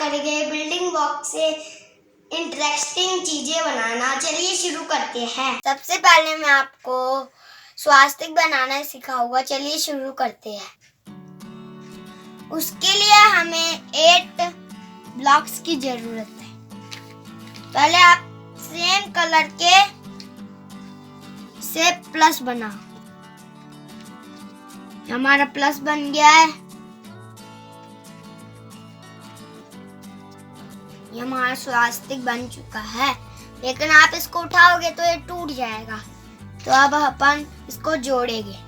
करेंगे building block से interesting चीजें बनाना। चलिए शुरू करते हैं। सबसे पहले मैं आपको स्वास्तिक बनाना सिखाऊंगा। चलिए शुरू करते हैं। उसके लिए हमें 8 ब्लॉक्स की जरूरत है। पहले आप सेम कलर के से प्लस बनाओ। हमारा प्लस बन गया है। ये हमारा स्वास्तिक बन चुका है, लेकिन आप इसको उठाओगे तो ये टूट जाएगा। तो अब अपन इसको जोड़ेंगे।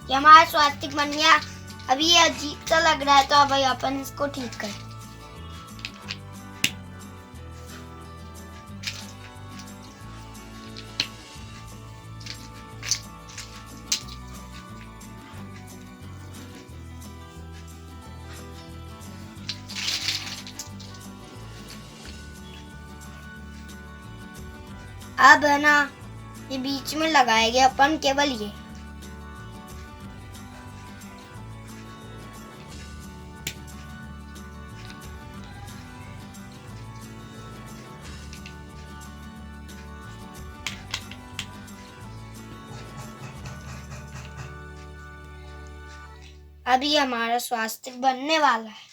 ये हमारा स्वास्तिक बन गया। अभी ये अजीब सा लग रहा है, तो अब अपन इसको ठीक करें। अब है ना, ये बीच में लगाएंगे अपन केवल ये। अभी हमारा स्वास्तिक बनने वाला है।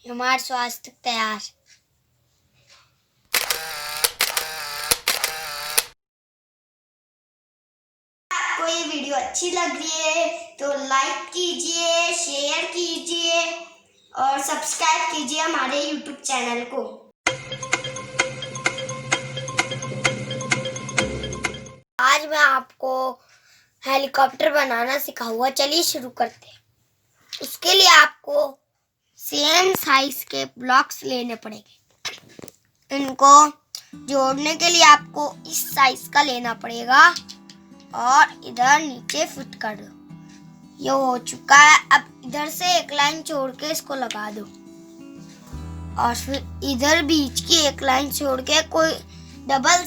हमारा स्वास्तिक तैयार। आपको ये वीडियो अच्छी लग रही है तो लाइक कीजिए, शेयर कीजिए और सब्सक्राइब कीजिए हमारे YouTube चैनल को। आज मैं आपको हेलीकॉप्टर बनाना सिखाऊंगा। चलिए शुरू करते हैं। उसके लिए आपको सेम साइज के ब्लॉक्स लेने पड़ेंगे। इनको जोड़ने के लिए आपको इस साइज का लेना पड़ेगा और इधर नीचे फिट कर दो। ये हो चुका है। अब इधर से एक लाइन छोड़ के इसको लगा दो और फिर इधर बीच की एक लाइन छोड़ के कोई डबल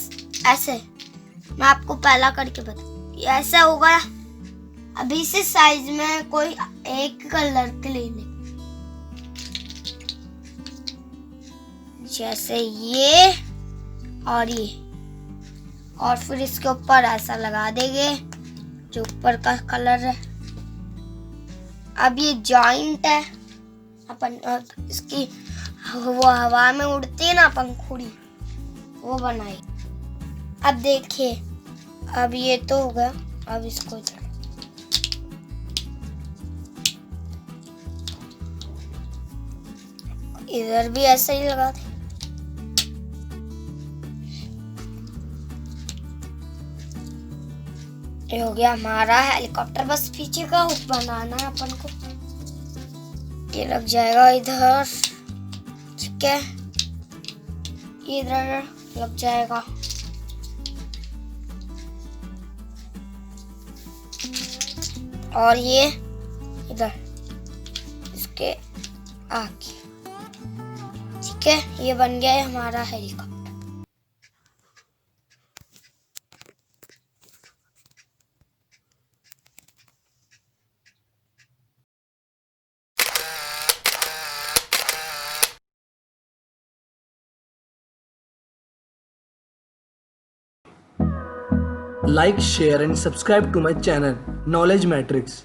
ऐसे। मैं आपको पहला करके बता, ऐसा होगा। अभी इस साइज में कोई एक कलर के लेने, जैसे ये और ये, और फिर इसके ऊपर ऐसा लगा देंगे जो ऊपर का कलर है। अब ये जॉइंट है, अपन इसकी वो हवा में उड़ती है ना पंखुड़ी, वो बनाई। अब देखिए, अब ये तो हो गया। अब इसको इधर भी ऐसा ही लगा दे। ये हो गया हमारा हेलीकॉप्टर। बस पीछे का हुक बनाना है अपन को। ये लग जाएगा इधर, ठीक है, इधर लग जाएगा। और ये इधर इसके आगे, ठीक है। ये बन गया है हमारा helicopter. Like, share and subscribe to my channel Knowledge Matrix.